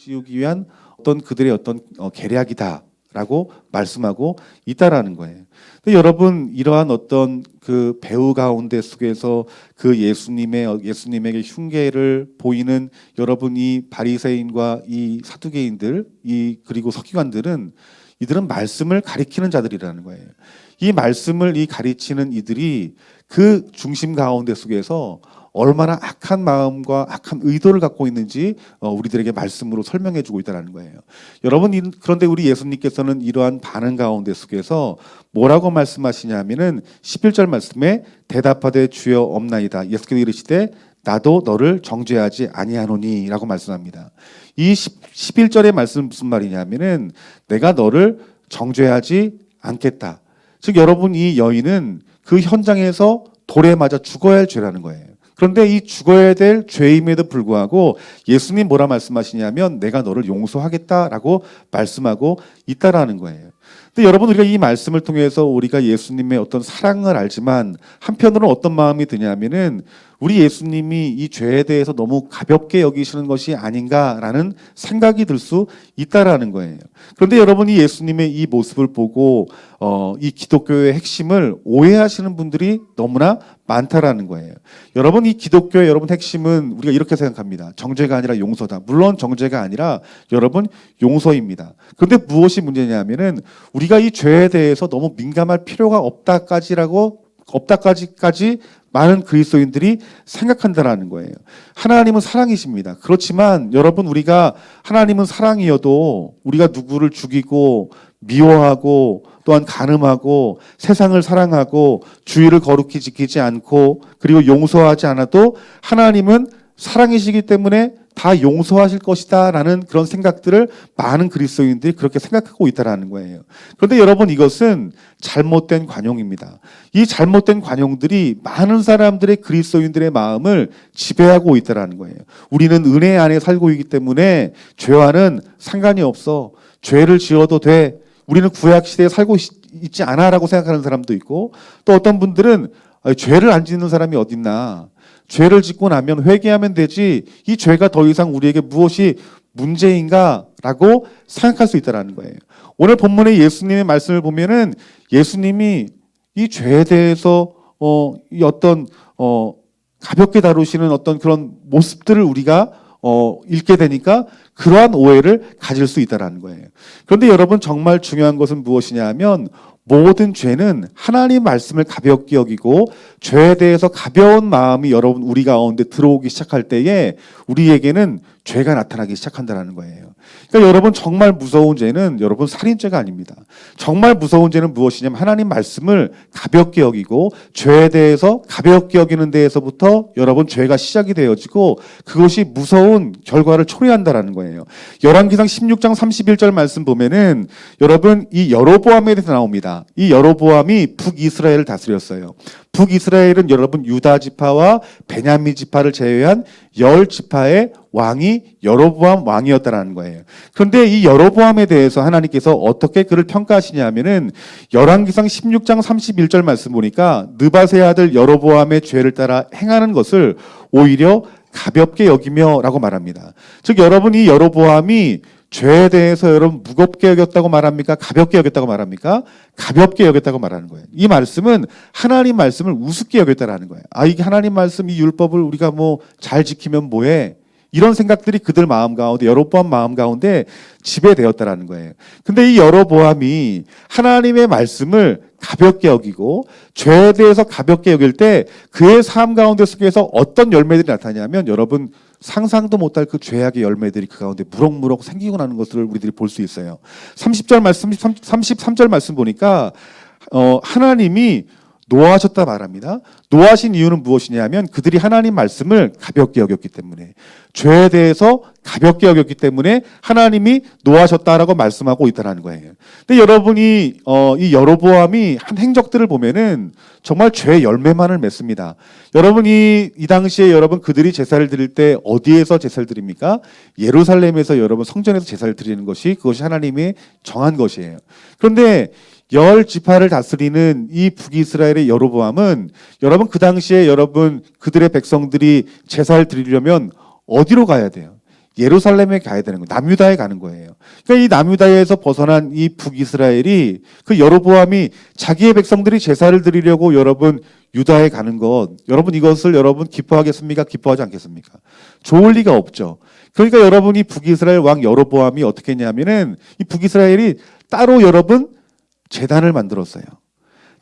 지우기 위한 어떤 그들의 어떤 계략이다라고 말씀하고 있다라는 거예요. 근데 여러분 이러한 어떤 그 배후 가운데 속에서 그 예수님에게 흉계를 보이는 여러분 이 바리새인과 이 사두개인들 그리고 서기관들은 이들은 말씀을 가리키는 자들이라는 거예요. 이 말씀을 가리치는 이들이 그 중심 가운데 속에서 얼마나 악한 마음과 악한 의도를 갖고 있는지 우리들에게 말씀으로 설명해 주고 있다는 거예요. 여러분 그런데 우리 예수님께서는 이러한 반응 가운데 속에서 뭐라고 말씀하시냐면은 11절 말씀에 대답하되 주여 없나이다. 예수께서 이르시되 나도 너를 정죄하지 아니하노니 라고 말씀합니다. 이 11절의 말씀은 무슨 말이냐면은 내가 너를 정죄하지 않겠다. 즉 여러분 이 여인은 그 현장에서 돌에 맞아 죽어야 할 죄라는 거예요. 그런데 이 죽어야 될 죄임에도 불구하고 예수님 뭐라 말씀하시냐면 내가 너를 용서하겠다라고 말씀하고 있다라는 거예요. 근데 여러분 우리가 이 말씀을 통해서 우리가 예수님의 어떤 사랑을 알지만 한편으로는 어떤 마음이 드냐면은 우리 예수님이 이 죄에 대해서 너무 가볍게 여기시는 것이 아닌가라는 생각이 들 수 있다라는 거예요. 그런데 여러분이 예수님의 이 모습을 보고 이 기독교의 핵심을 오해하시는 분들이 너무나 많다라는 거예요. 여러분 이 기독교의 여러분 핵심은 우리가 이렇게 생각합니다. 정죄가 아니라 용서다. 물론 정죄가 아니라 여러분 용서입니다. 그런데 무엇이 문제냐면은 우리가 이 죄에 대해서 너무 민감할 필요가 없다까지 많은 그리스도인들이 생각한다라는 거예요. 하나님은 사랑이십니다. 그렇지만 여러분 우리가 하나님은 사랑이어도 우리가 누구를 죽이고 미워하고 또한 간음하고 세상을 사랑하고 주의를 거룩히 지키지 않고 그리고 용서하지 않아도 하나님은 사랑이시기 때문에 다 용서하실 것이다 라는 그런 생각들을 많은 그리스도인들이 그렇게 생각하고 있다는 거예요. 그런데 여러분 이것은 잘못된 관용입니다. 이 잘못된 관용들이 많은 사람들의 그리스도인들의 마음을 지배하고 있다는 거예요. 우리는 은혜 안에 살고 있기 때문에 죄와는 상관이 없어. 죄를 지어도 돼. 우리는 구약시대에 살고 있지 않아 라고 생각하는 사람도 있고 또 어떤 분들은 죄를 안 짓는 사람이 어딨나. 죄를 짓고 나면 회개하면 되지 이 죄가 더 이상 우리에게 무엇이 문제인가라고 생각할 수 있다는 거예요. 오늘 본문의 예수님의 말씀을 보면은 예수님이 이 죄에 대해서 이 어떤 가볍게 다루시는 어떤 그런 모습들을 우리가 읽게 되니까 그러한 오해를 가질 수 있다는 거예요. 그런데 여러분 정말 중요한 것은 무엇이냐 하면 모든 죄는 하나님 말씀을 가볍게 여기고 죄에 대해서 가벼운 마음이 여러분 우리 가운데 들어오기 시작할 때에 우리에게는 죄가 나타나기 시작한다는 거예요. 그러니까 여러분 정말 무서운 죄는 여러분 살인죄가 아닙니다. 정말 무서운 죄는 무엇이냐면 하나님 말씀을 가볍게 여기고 죄에 대해서 가볍게 여기는 데에서부터 여러분 죄가 시작이 되어지고 그것이 무서운 결과를 초래한다는 거예요. 열왕기상 16장 31절 말씀 보면은 여러분 이 여로보암에 대해서 나옵니다. 이 여로보암이 북이스라엘을 다스렸어요. 북이스라엘은 여러분 유다 지파와 베냐민 지파를 제외한 10지파의 왕이 여로보암 왕이었다라는 거예요. 그런데 이 여로보암에 대해서 하나님께서 어떻게 그를 평가하시냐 하면은 열왕기상 16장 31절 말씀 보니까 느바세 아들 여로보암의 죄를 따라 행하는 것을 오히려 가볍게 여기며라고 말합니다. 즉 여러분 이 여로보암이 죄에 대해서 여러분 무겁게 여겼다고 말합니까? 가볍게 여겼다고 말합니까? 가볍게 여겼다고 말하는 거예요. 이 말씀은 하나님 말씀을 우습게 여겼다라는 거예요. 이게 하나님 말씀 이 율법을 우리가 뭐 잘 지키면 뭐해? 이런 생각들이 그들 마음 가운데 여로보암 마음 가운데 지배되었다라는 거예요. 근데 이 여로보암이 하나님의 말씀을 가볍게 여기고 죄에 대해서 가볍게 여길 때 그의 삶 가운데 속에서 어떤 열매들이 나타나냐면 여러분 상상도 못할 그 죄악의 열매들이 그 가운데 무럭무럭 생기고 나는 것을 우리들이 볼 수 있어요. 30절 말씀, 33절 말씀 보니까 하나님이 노하셨다 말합니다. 노하신 이유는 무엇이냐면 그들이 하나님 말씀을 가볍게 여겼기 때문에 죄에 대해서 가볍게 여겼기 때문에 하나님이 노하셨다라고 말씀하고 있다는 거예요. 근데 여러분이 이 여로보암이 한 행적들을 보면은 정말 죄의 열매만을 맺습니다. 여러분이 이 당시에 여러분 그들이 제사를 드릴 때 어디에서 제사를 드립니까? 예루살렘에서 여러분 성전에서 제사를 드리는 것이 그것이 하나님이 정한 것이에요. 그런데 10지파를 다스리는 이 북이스라엘의 여로보암은 여러분 그 당시에 여러분 그들의 백성들이 제사를 드리려면 어디로 가야 돼요? 예루살렘에 가야 되는 거예요. 남유다에 가는 거예요. 그러니까 이 남유다에서 벗어난 이 북이스라엘이 그 여로보암이 자기의 백성들이 제사를 드리려고 여러분 유다에 가는 것, 여러분 이것을 여러분 기뻐하겠습니까? 기뻐하지 않겠습니까? 좋을 리가 없죠. 그러니까 여러분이 북이스라엘 왕 여로보암이 어떻게 했냐면은 이 북이스라엘이 따로 여러분 제단을 만들었어요.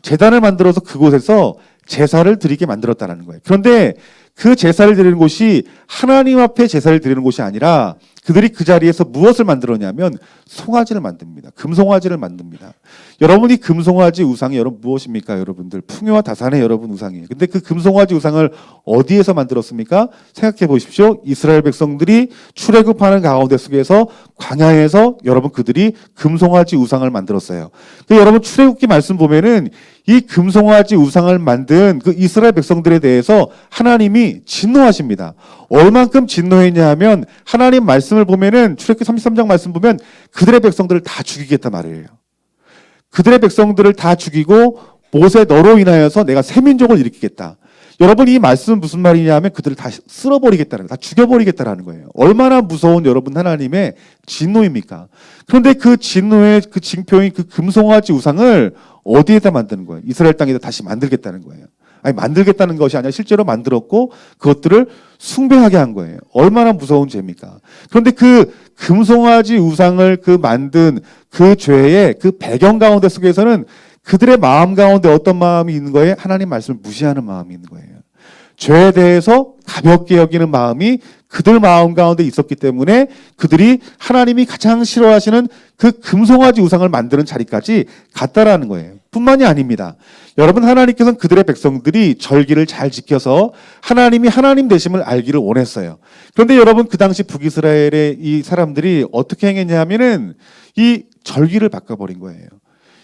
제단을 만들어서 그곳에서 제사를 드리게 만들었다는 거예요. 그런데 그 제사를 드리는 곳이 하나님 앞에 제사를 드리는 곳이 아니라 그들이 그 자리에서 무엇을 만들었냐면 송아지를 만듭니다. 금송아지를 만듭니다. 여러분이 금송아지 우상이 여러분 무엇입니까? 여러분들 풍요와 다산의 여러분 우상이에요. 근데 그 금송아지 우상을 어디에서 만들었습니까? 생각해 보십시오. 이스라엘 백성들이 출애굽하는 가운데 속에서 광야에서 여러분 그들이 금송아지 우상을 만들었어요. 여러분 출애굽기 말씀 보면은 이 금송아지 우상을 만든 그 이스라엘 백성들에 대해서 하나님이 진노하십니다. 얼만큼 진노했냐 하면 하나님 말씀을 보면은 출애굽기 33장 말씀 보면 그들의 백성들을 다 죽이겠다 말이에요. 그들의 백성들을 다 죽이고 모세 너로 인하여서 내가 새 민족을 일으키겠다. 여러분 이 말씀은 무슨 말이냐 하면 그들을 다 쓸어버리겠다는 거예요. 다 죽여버리겠다는 거예요. 얼마나 무서운 여러분 하나님의 진노입니까? 그런데 그 진노의 그 징표인 그 금송아지 우상을 어디에다 만드는 거예요? 이스라엘 땅에다 다시 만들겠다는 거예요. 아니 만들겠다는 것이 아니라 실제로 만들었고 그것들을 숭배하게 한 거예요. 얼마나 무서운 죄입니까? 그런데 그 금송아지 우상을 그 만든 그 죄의 그 배경 가운데 속에서는 그들의 마음 가운데 어떤 마음이 있는 거예요? 하나님 말씀을 무시하는 마음이 있는 거예요. 죄에 대해서 가볍게 여기는 마음이 그들 마음 가운데 있었기 때문에 그들이 하나님이 가장 싫어하시는 그 금송아지 우상을 만드는 자리까지 갔다라는 거예요. 뿐만이 아닙니다. 여러분 하나님께서는 그들의 백성들이 절기를 잘 지켜서 하나님이 하나님 되심을 알기를 원했어요. 그런데 여러분 그 당시 북이스라엘의 이 사람들이 어떻게 행했냐 하면은 이 절기를 바꿔버린 거예요.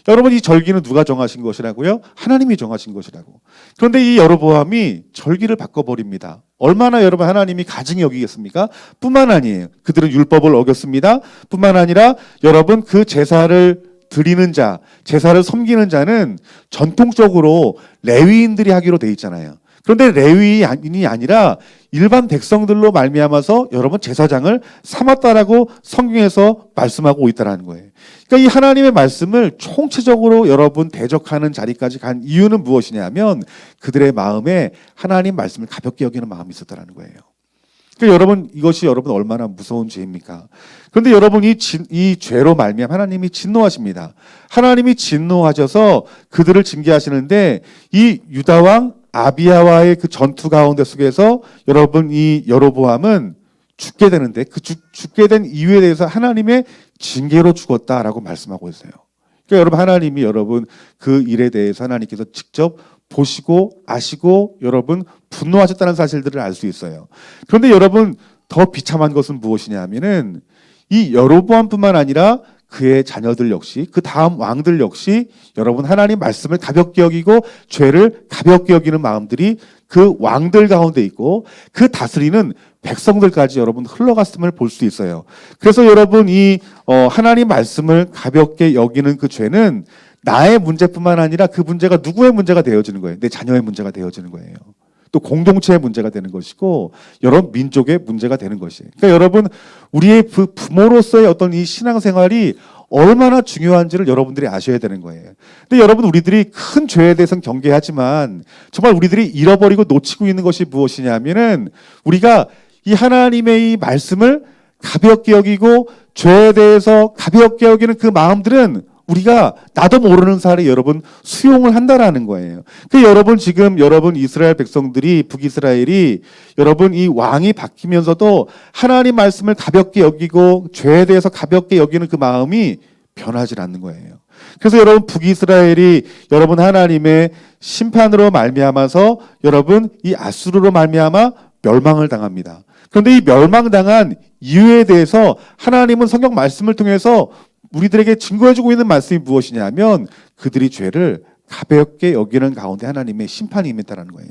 여러분 이 절기는 누가 정하신 것이라고요? 하나님이 정하신 것이라고. 그런데 이 여로보암이 절기를 바꿔버립니다. 얼마나 여러분 하나님이 가증히 여기겠습니까? 뿐만 아니에요. 그들은 율법을 어겼습니다. 뿐만 아니라 여러분 그 제사를 드리는 자, 제사를 섬기는 자는 전통적으로 레위인들이 하기로 돼 있잖아요. 그런데 레위인이 아니라 일반 백성들로 말미암아서 여러분 제사장을 삼았다라고 성경에서 말씀하고 있다는 거예요. 그러니까 이 하나님의 말씀을 총체적으로 여러분 대적하는 자리까지 간 이유는 무엇이냐면 그들의 마음에 하나님 말씀을 가볍게 여기는 마음이 있었다는 거예요. 그러니까 여러분 이것이 여러분 얼마나 무서운 죄입니까? 그런데 여러분이 이 죄로 말미암아 하나님이 진노하십니다. 하나님이 진노하셔서 그들을 징계하시는데 이 유다 왕 아비야와의 그 전투 가운데 속에서 여러분 이 여로보암은 죽게 되는데 그 죽게 된 이유에 대해서 하나님의 징계로 죽었다라고 말씀하고 있어요. 그러니까 여러분 하나님이 여러분 그 일에 대해서 하나님께서 직접 보시고 아시고 여러분 분노하셨다는 사실들을 알 수 있어요. 그런데 여러분 더 비참한 것은 무엇이냐면은 이 여로보암뿐만 아니라 그의 자녀들 역시 그 다음 왕들 역시 여러분 하나님 말씀을 가볍게 여기고 죄를 가볍게 여기는 마음들이 그 왕들 가운데 있고 그 다스리는 백성들까지 여러분 흘러갔음을 볼 수 있어요. 그래서 여러분 이 하나님 말씀을 가볍게 여기는 그 죄는 나의 문제뿐만 아니라 그 문제가 누구의 문제가 되어지는 거예요. 내 자녀의 문제가 되어지는 거예요. 또 공동체의 문제가 되는 것이고 여러 민족의 문제가 되는 것이에요. 그러니까 여러분 우리의 그 부모로서의 어떤 이 신앙생활이 얼마나 중요한지를 여러분들이 아셔야 되는 거예요. 근데 여러분 우리들이 큰 죄에 대해서는 경계하지만 정말 우리들이 잃어버리고 놓치고 있는 것이 무엇이냐면은 우리가 이 하나님의 이 말씀을 가볍게 여기고 죄에 대해서 가볍게 여기는 그 마음들은 우리가 나도 모르는 사이에 여러분 수용을 한다라는 거예요. 그 여러분 지금 여러분 이스라엘 백성들이 북이스라엘이 여러분 이 왕이 바뀌면서도 하나님 말씀을 가볍게 여기고 죄에 대해서 가볍게 여기는 그 마음이 변하지 않는 거예요. 그래서 여러분 북이스라엘이 여러분 하나님의 심판으로 말미암아서 여러분 이 아수르로 말미암아 멸망을 당합니다. 그런데 이 멸망당한 이유에 대해서 하나님은 성경 말씀을 통해서 우리들에게 증거해주고 있는 말씀이 무엇이냐면 그들이 죄를 가볍게 여기는 가운데 하나님의 심판이 임했다는 거예요.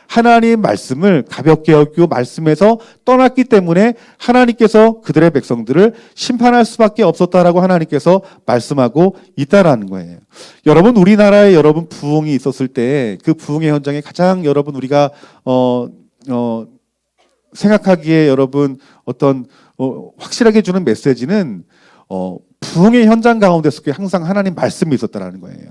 하나님 말씀을 가볍게 여기고 말씀에서 떠났기 때문에 하나님께서 그들의 백성들을 심판할 수밖에 없었다라고 하나님께서 말씀하고 있다라는 거예요. 여러분 우리나라에 여러분 부흥이 있었을 때 그 부흥의 현장에 가장 여러분 우리가 생각하기에 여러분 어떤 확실하게 주는 메시지는 부흥의 현장 가운데 속에 항상 하나님 말씀이 있었다라는 거예요.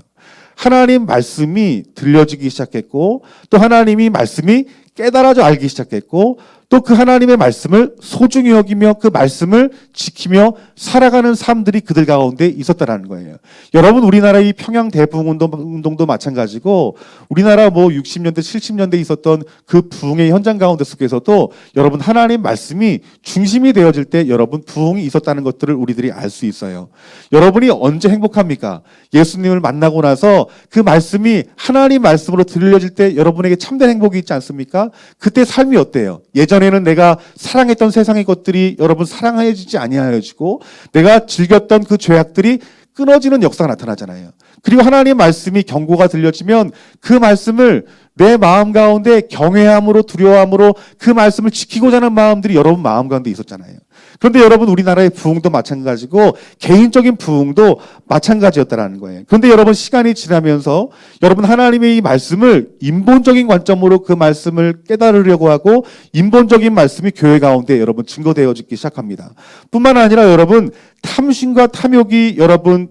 하나님 말씀이 들려지기 시작했고 또 하나님이 말씀이 깨달아져 알기 시작했고 또 그 하나님의 말씀을 소중히 여기며 그 말씀을 지키며 살아가는 사람들이 그들 가운데 있었다라는 거예요. 여러분 우리나라의 평양 대부흥운동도 마찬가지고 우리나라 60년대 70년대 있었던 그 부흥의 현장 가운데 속에서도 여러분 하나님 말씀이 중심이 되어질 때 여러분 부흥이 있었다는 것들을 우리들이 알 수 있어요. 여러분이 언제 행복합니까? 예수님을 만나고 나서 그 말씀이 하나님 말씀으로 들려질 때 여러분에게 참된 행복이 있지 않습니까? 그때 삶이 어때요? 예전에는 내가 사랑했던 세상의 것들이 여러분 사랑해지지 아니하여지고 내가 즐겼던 그 죄악들이 끊어지는 역사가 나타나잖아요. 그리고 하나님 말씀이 경고가 들려지면 그 말씀을 내 마음 가운데 경외함으로 두려워함으로 그 말씀을 지키고자 하는 마음들이 여러분 마음 가운데 있었잖아요. 그런데 여러분 우리나라의 부흥도 마찬가지고 개인적인 부흥도 마찬가지였다라는 거예요. 그런데 여러분 시간이 지나면서 여러분 하나님의 이 말씀을 인본적인 관점으로 그 말씀을 깨달으려고 하고 인본적인 말씀이 교회 가운데 여러분 증거되어지기 시작합니다. 뿐만 아니라 여러분 탐심과 탐욕이 여러분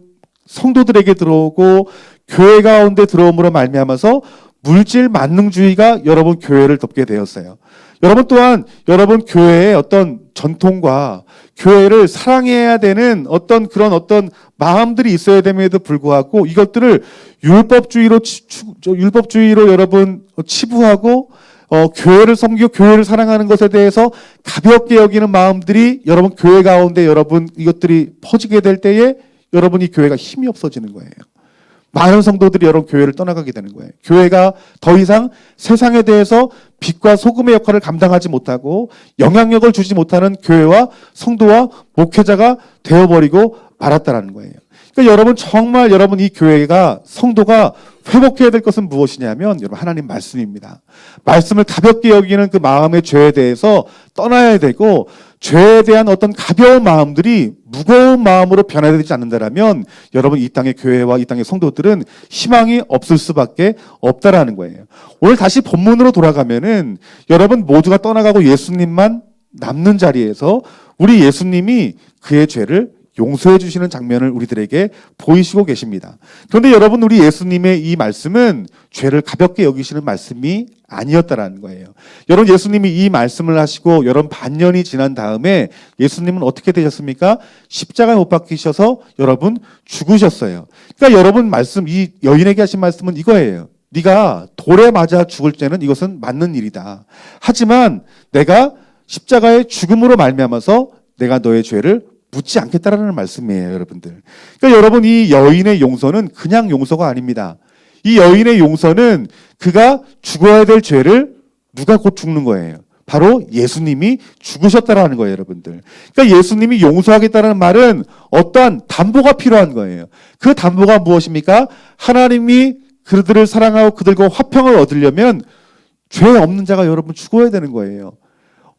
성도들에게 들어오고 교회 가운데 들어옴으로 말미암아서 물질 만능주의가 여러분 교회를 덮게 되었어요. 여러분 또한 여러분 교회의 어떤 전통과 교회를 사랑해야 되는 어떤 마음들이 있어야 됨에도 불구하고 이것들을 율법주의로 여러분 치부하고 교회를 섬기고 교회를 사랑하는 것에 대해서 가볍게 여기는 마음들이 여러분 교회 가운데 여러분 이것들이 퍼지게 될 때에 여러분 이 교회가 힘이 없어지는 거예요. 많은 성도들이 여러분 교회를 떠나가게 되는 거예요. 교회가 더 이상 세상에 대해서 빛과 소금의 역할을 감당하지 못하고 영향력을 주지 못하는 교회와 성도와 목회자가 되어버리고 말았다라는 거예요. 그러니까 여러분 정말 여러분 이 교회가 성도가 회복해야 될 것은 무엇이냐면 여러분 하나님 말씀입니다. 말씀을 가볍게 여기는 그 마음의 죄에 대해서 떠나야 되고 죄에 대한 어떤 가벼운 마음들이 무거운 마음으로 변화되지 않는다라면 여러분 이 땅의 교회와 이 땅의 성도들은 희망이 없을 수밖에 없다라는 거예요. 오늘 다시 본문으로 돌아가면은 여러분 모두가 떠나가고 예수님만 남는 자리에서 우리 예수님이 그의 죄를 용서해 주시는 장면을 우리들에게 보이시고 계십니다. 그런데 여러분 우리 예수님의 이 말씀은 죄를 가볍게 여기시는 말씀이 아니었다라는 거예요. 여러분 예수님이 이 말씀을 하시고 여러분 반년이 지난 다음에 예수님은 어떻게 되셨습니까? 십자가에 못 박히셔서 여러분 죽으셨어요. 그러니까 여러분 말씀 이 여인에게 하신 말씀은 이거예요. 네가 돌에 맞아 죽을 때는 이것은 맞는 일이다. 하지만 내가 십자가의 죽음으로 말미암아서 내가 너의 죄를 묻지 않겠다라는 말씀이에요, 여러분들. 그러니까 여러분 이 여인의 용서는 그냥 용서가 아닙니다. 이 여인의 용서는 그가 죽어야 될 죄를 누가 곧 죽는 거예요. 바로 예수님이 죽으셨다라는 거예요, 여러분들. 그러니까 예수님이 용서하겠다는 말은 어떠한 담보가 필요한 거예요. 그 담보가 무엇입니까? 하나님이 그들을 사랑하고 그들과 화평을 얻으려면 죄 없는 자가 여러분 죽어야 되는 거예요.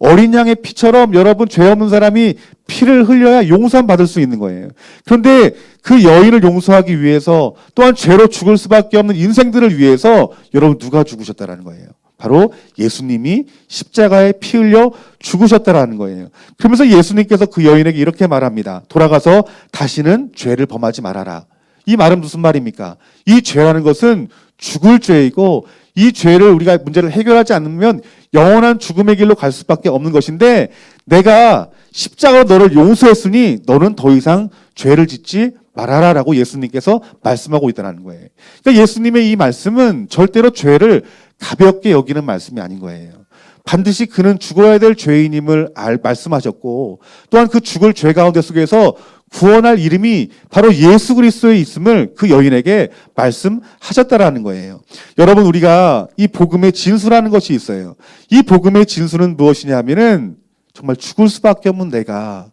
어린 양의 피처럼 여러분 죄 없는 사람이 피를 흘려야 용서함 받을 수 있는 거예요. 그런데 그 여인을 용서하기 위해서 또한 죄로 죽을 수밖에 없는 인생들을 위해서 여러분 누가 죽으셨다라는 거예요. 바로 예수님이 십자가에 피 흘려 죽으셨다라는 거예요. 그러면서 예수님께서 그 여인에게 이렇게 말합니다. 돌아가서 다시는 죄를 범하지 말아라. 이 말은 무슨 말입니까? 이 죄라는 것은 죽을 죄이고 이 죄를 우리가 문제를 해결하지 않으면 영원한 죽음의 길로 갈 수밖에 없는 것인데 내가 십자가로 너를 용서했으니 너는 더 이상 죄를 짓지 말아라라고 예수님께서 말씀하고 있다는 거예요. 그러니까 예수님의 이 말씀은 절대로 죄를 가볍게 여기는 말씀이 아닌 거예요. 반드시 그는 죽어야 될 죄인임을 말씀하셨고 또한 그 죽을 죄 가운데 속에서 구원할 이름이 바로 예수 그리스도에 있음을 그 여인에게 말씀하셨다라는 거예요. 여러분 우리가 이 복음의 진수라는 것이 있어요. 이 복음의 진수는 무엇이냐면은 정말 죽을 수밖에 없는 내가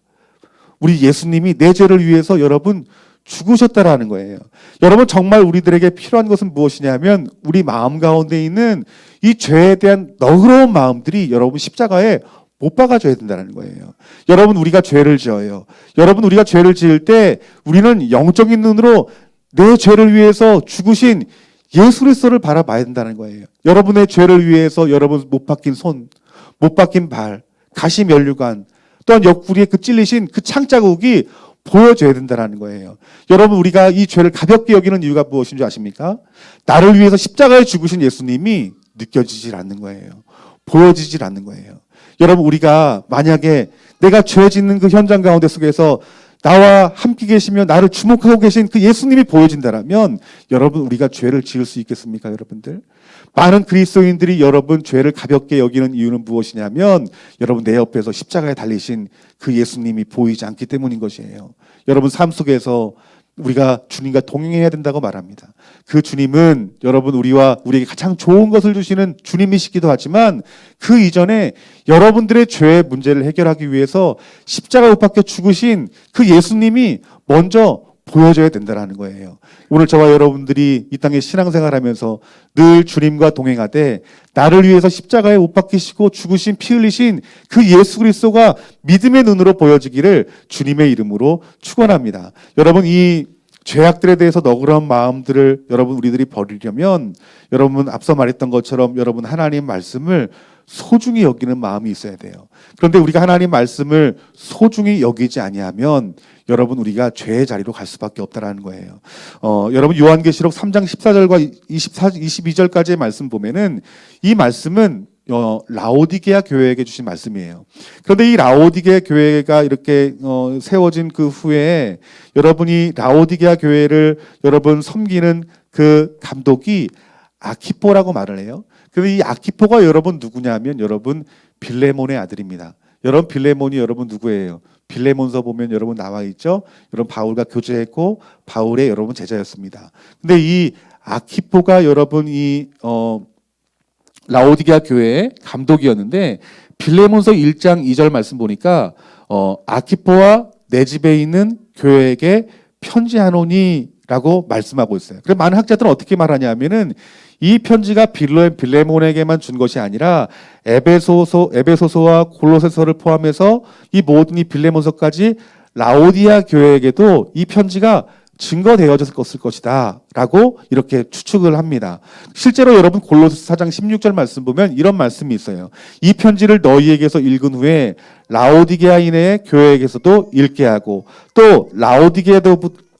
우리 예수님이 내 죄를 위해서 여러분 죽으셨다라는 거예요. 여러분 정말 우리들에게 필요한 것은 무엇이냐면 우리 마음 가운데 있는 이 죄에 대한 너그러운 마음들이 여러분 십자가에 못 박아줘야 된다는 거예요. 여러분 우리가 죄를 지어요. 여러분 우리가 죄를 지을 때 우리는 영적인 눈으로 내 죄를 위해서 죽으신 예수 그리스도를 바라봐야 된다는 거예요. 여러분의 죄를 위해서 여러분 못 박힌 손, 못 박힌 발, 가시 면류관, 또한 옆구리에 그 찔리신 그 창자국이 보여져야 된다는 거예요. 여러분, 우리가 이 죄를 가볍게 여기는 이유가 무엇인 줄 아십니까? 나를 위해서 십자가에 죽으신 예수님이 느껴지질 않는 거예요. 보여지질 않는 거예요. 여러분, 우리가 만약에 내가 죄 짓는 그 현장 가운데 속에서 나와 함께 계시며 나를 주목하고 계신 그 예수님이 보여진다라면 여러분, 우리가 죄를 지을 수 있겠습니까, 여러분들? 많은 그리스도인들이 여러분 죄를 가볍게 여기는 이유는 무엇이냐면 여러분 내 옆에서 십자가에 달리신 그 예수님이 보이지 않기 때문인 것이에요. 여러분 삶 속에서 우리가 주님과 동행해야 된다고 말합니다. 그 주님은 여러분 우리에게 가장 좋은 것을 주시는 주님이시기도 하지만 그 이전에 여러분들의 죄의 문제를 해결하기 위해서 십자가 못 박혀 죽으신 그 예수님이 먼저 보여져야 된다는 거예요. 오늘 저와 여러분들이 이 땅에 신앙생활하면서 늘 주님과 동행하되 나를 위해서 십자가에 못 박히시고 죽으신 피 흘리신 그 예수 그리스도가 믿음의 눈으로 보여지기를 주님의 이름으로 축원합니다. 여러분 이 죄악들에 대해서 너그러운 마음들을 여러분 우리들이 버리려면 여러분 앞서 말했던 것처럼 여러분 하나님 말씀을 소중히 여기는 마음이 있어야 돼요. 그런데 우리가 하나님 말씀을 소중히 여기지 아니하면 여러분 우리가 죄의 자리로 갈 수밖에 없다라는 거예요. 여러분 요한계시록 3장 14절과 22절까지의 말씀 보면은 이 말씀은 라오디게아 교회에게 주신 말씀이에요. 그런데 이 라오디게아 교회가 이렇게 세워진 그 후에 여러분이 라오디게아 교회를 여러분 섬기는 그 감독이 아키포라고 말을 해요. 그런데 이 아키포가 여러분 누구냐면 여러분 빌레몬의 아들입니다. 여러분 빌레몬이 여러분 누구예요? 빌레몬서 보면 여러분 나와 있죠. 여러분 바울과 교제했고 바울의 여러분 제자였습니다. 근데 이 아키포가 여러분 이 라오디게아 교회의 감독이었는데 빌레몬서 1장 2절 말씀 보니까 아키포와 내 집에 있는 교회에게 편지하노니라고 말씀하고 있어요. 그래서 많은 학자들은 어떻게 말하냐면은 이 편지가 빌레몬에게만 준 것이 아니라 에베소서와 골로새서를 포함해서 이 모든 이 빌레몬서까지 라오디아 교회에게도 이 편지가 증거되어졌을 것이다 라고 이렇게 추측을 합니다. 실제로 여러분 골로새 4장 16절 말씀 보면 이런 말씀이 있어요. 이 편지를 너희에게서 읽은 후에 라오디게아인의 교회에게서도 읽게 하고 또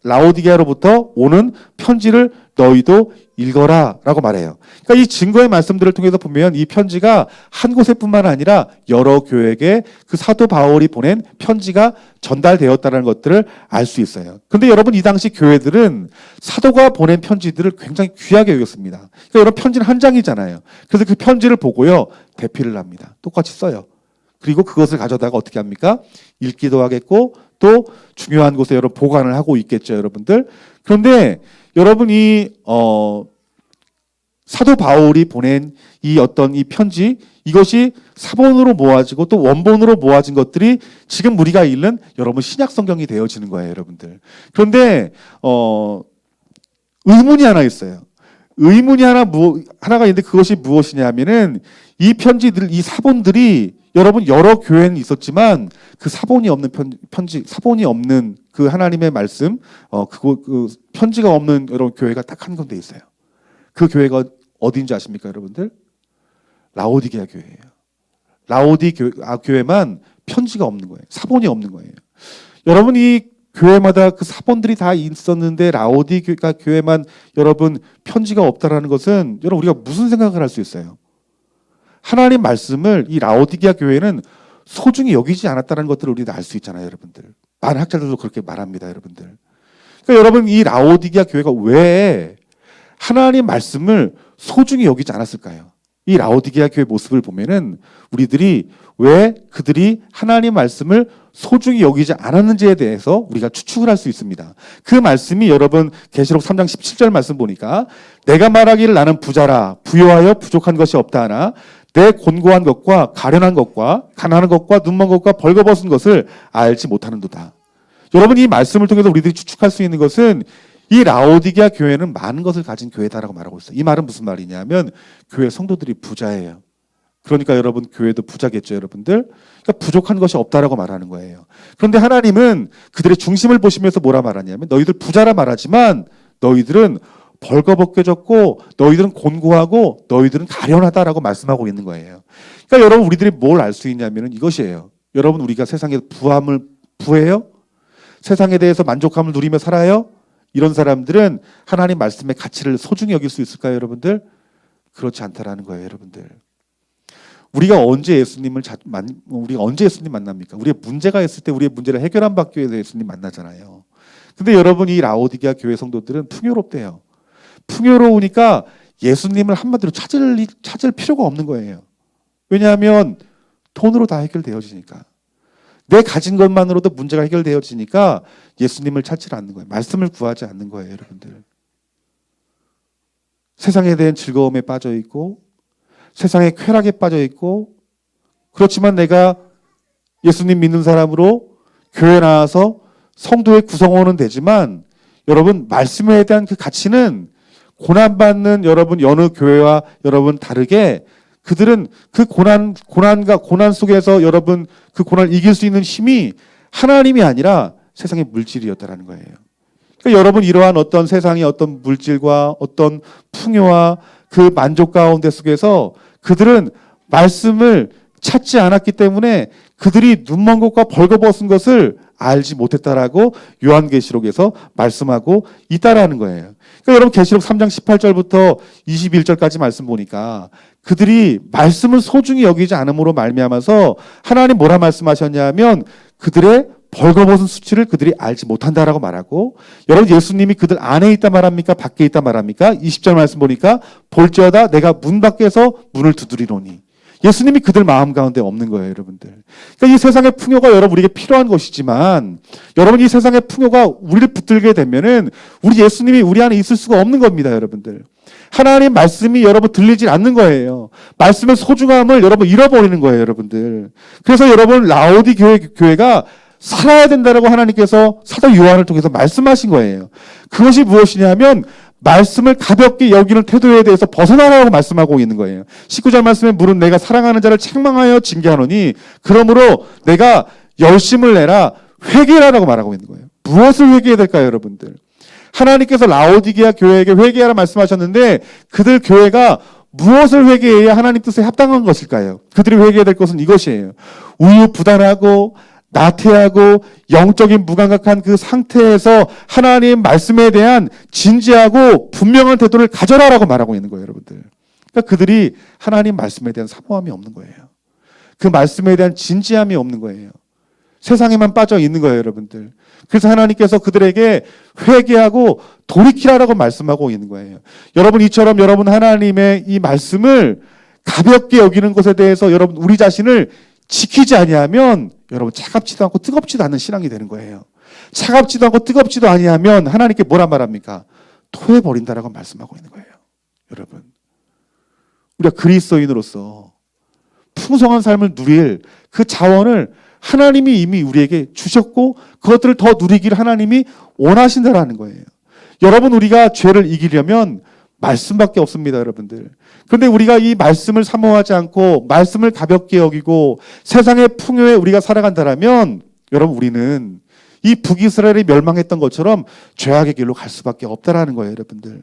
라오디게아로부터 오는 편지를 너희도 읽어라 라고 말해요. 그러니까 이 증거의 말씀들을 통해서 보면 이 편지가 한 곳에뿐만 아니라 여러 교회에게 그 사도 바울이 보낸 편지가 전달되었다는 것들을 알 수 있어요. 그런데 여러분 이 당시 교회들은 사도가 보낸 편지들을 굉장히 귀하게 여겼습니다. 그러니까 여러분 편지는 한 장이잖아요. 그래서 그 편지를 보고요 대피를 합니다. 똑같이 써요. 그리고 그것을 가져다가 어떻게 합니까? 읽기도 하겠고 또 중요한 곳에 여러분 보관을 하고 있겠죠, 여러분들. 그런데 여러분이 사도 바울이 보낸 이 어떤 이 편지 이것이 사본으로 모아지고 또 원본으로 모아진 것들이 지금 우리가 읽는 여러분 신약 성경이 되어지는 거예요, 여러분들. 그런데 의문이 하나 있어요. 의문이 하나가 있는데 그것이 무엇이냐면은 이 편지들, 이 사본들이 여러분 여러 교회는 있었지만 그 사본이 없는 사본이 없는 그 하나님의 말씀, 그 편지가 없는 여러분 교회가 딱 한 군데 있어요. 그 교회가 어디인지 아십니까, 여러분들? 라오디게아 교회예요. 교회만 편지가 없는 거예요. 사본이 없는 거예요. 여러분 이 교회마다 그 사본들이 다 있었는데 라오디게아 교회만 여러분 편지가 없다라는 것은 여러분 우리가 무슨 생각을 할 수 있어요? 하나님 말씀을 이 라오디게아 교회는 소중히 여기지 않았다는 것들을 우리가 알 수 있잖아요, 여러분들. 많은 학자들도 그렇게 말합니다, 여러분들. 그러니까 여러분 이 라오디게아 교회가 왜 하나님 말씀을 소중히 여기지 않았을까요? 이 라오디게아 교회 모습을 보면은 우리들이 왜 그들이 하나님 말씀을 소중히 여기지 않았는지에 대해서 우리가 추측을 할 수 있습니다. 그 말씀이 여러분 계시록 3장 17절 말씀 보니까 내가 말하기를 나는 부자라 부요하여 부족한 것이 없다 하나 내 곤고한 것과 가련한 것과 가난한 것과 눈먼 것과 벌거벗은 것을 알지 못하는도다. 여러분 이 말씀을 통해서 우리들이 추측할 수 있는 것은 이 라오디게아 교회는 많은 것을 가진 교회다라고 말하고 있어요. 이 말은 무슨 말이냐면 교회 성도들이 부자예요. 그러니까 여러분 교회도 부자겠죠, 여러분들. 그러니까 부족한 것이 없다라고 말하는 거예요. 그런데 하나님은 그들의 중심을 보시면서 뭐라 말하냐면 너희들 부자라 말하지만 너희들은 벌거벗겨졌고 너희들은 곤고하고 너희들은 가련하다라고 말씀하고 있는 거예요. 그러니까 여러분 우리들이 뭘 알 수 있냐면은 이것이에요. 여러분 우리가 세상에 부해요? 세상에 대해서 만족함을 누리며 살아요? 이런 사람들은 하나님 말씀의 가치를 소중히 여길 수 있을까요, 여러분들? 그렇지 않다라는 거예요, 여러분들. 우리가 언제 예수님 만납니까? 우리의 문제가 있을 때 우리의 문제를 해결한 받기 위해서 예수님 만나잖아요. 근데 여러분 이 라오디게아 교회 성도들은 풍요롭대요. 풍요로우니까 예수님을 한마디로 찾을 필요가 없는 거예요. 왜냐하면 돈으로 다 해결되어지니까. 내 가진 것만으로도 문제가 해결되어지니까 예수님을 찾지 않는 거예요. 말씀을 구하지 않는 거예요, 여러분들. 세상에 대한 즐거움에 빠져 있고 세상의 쾌락에 빠져 있고 그렇지만 내가 예수님 믿는 사람으로 교회 나와서 성도의 구성원은 되지만 여러분 말씀에 대한 그 가치는 고난받는 여러분 여느 교회와 여러분 다르게 그들은 그 고난 속에서 여러분 그 고난을 이길 수 있는 힘이 하나님이 아니라 세상의 물질이었다라는 거예요. 그러니까 여러분 이러한 어떤 세상의 어떤 물질과 어떤 풍요와 그 만족 가운데 속에서 그들은 말씀을 찾지 않았기 때문에 그들이 눈먼 것과 벌거벗은 것을 알지 못했다라고 요한계시록에서 말씀하고 있다라는 거예요. 그러니까 여러분 계시록 3장 18절부터 21절까지 말씀 보니까 그들이 말씀을 소중히 여기지 않음으로 말미암아서 하나님 뭐라 말씀하셨냐면 그들의 벌거벗은 수치를 그들이 알지 못한다라고 말하고 여러분 예수님이 그들 안에 있다 말합니까? 밖에 있다 말합니까? 20절 말씀 보니까 볼지어다 내가 문 밖에서 문을 두드리노니 예수님이 그들 마음 가운데 없는 거예요, 여러분들. 그러니까 이 세상의 풍요가 여러분 우리에게 필요한 것이지만 여러분 이 세상의 풍요가 우리를 붙들게 되면은 우리 예수님이 우리 안에 있을 수가 없는 겁니다, 여러분들. 하나님 말씀이 여러분 들리지 않는 거예요. 말씀의 소중함을 여러분 잃어버리는 거예요, 여러분들. 그래서 여러분 라오디 교회가 살아야 된다라고 하나님께서 사도 요한을 통해서 말씀하신 거예요. 그것이 무엇이냐면 말씀을 가볍게 여기는 태도에 대해서 벗어나라고 말씀하고 있는 거예요. 19절 말씀에 물은 내가 사랑하는 자를 책망하여 징계하노니 그러므로 내가 열심을 내라 회개하라고 말하고 있는 거예요. 무엇을 회개해야 될까요, 여러분들? 하나님께서 라오디게아 교회에게 회개하라 말씀하셨는데 그들 교회가 무엇을 회개해야 하나님 뜻에 합당한 것일까요? 그들이 회개해야 될 것은 이것이에요. 우유부단하고 나태하고 영적인 무감각한 그 상태에서 하나님 말씀에 대한 진지하고 분명한 태도를 가져라라고 말하고 있는 거예요, 여러분들. 그러니까 그들이 하나님 말씀에 대한 사모함이 없는 거예요. 그 말씀에 대한 진지함이 없는 거예요. 세상에만 빠져 있는 거예요, 여러분들. 그래서 하나님께서 그들에게 회개하고 돌이키라라고 말씀하고 있는 거예요. 여러분 이처럼 여러분 하나님의 이 말씀을 가볍게 여기는 것에 대해서 여러분 우리 자신을 지키지 아니하면 여러분 차갑지도 않고 뜨겁지도 않은 신앙이 되는 거예요. 차갑지도 않고 뜨겁지도 아니하면 하나님께 뭐라 말합니까? 토해버린다라고 말씀하고 있는 거예요. 여러분 우리가 그리스도인으로서 풍성한 삶을 누릴 그 자원을 하나님이 이미 우리에게 주셨고 그것들을 더 누리기를 하나님이 원하신다라는 거예요. 여러분 우리가 죄를 이기려면 말씀밖에 없습니다, 여러분들. 그런데 우리가 이 말씀을 사모하지 않고 말씀을 가볍게 여기고 세상의 풍요에 우리가 살아간다라면 여러분 우리는 이 북이스라엘이 멸망했던 것처럼 죄악의 길로 갈 수밖에 없다라는 거예요, 여러분들.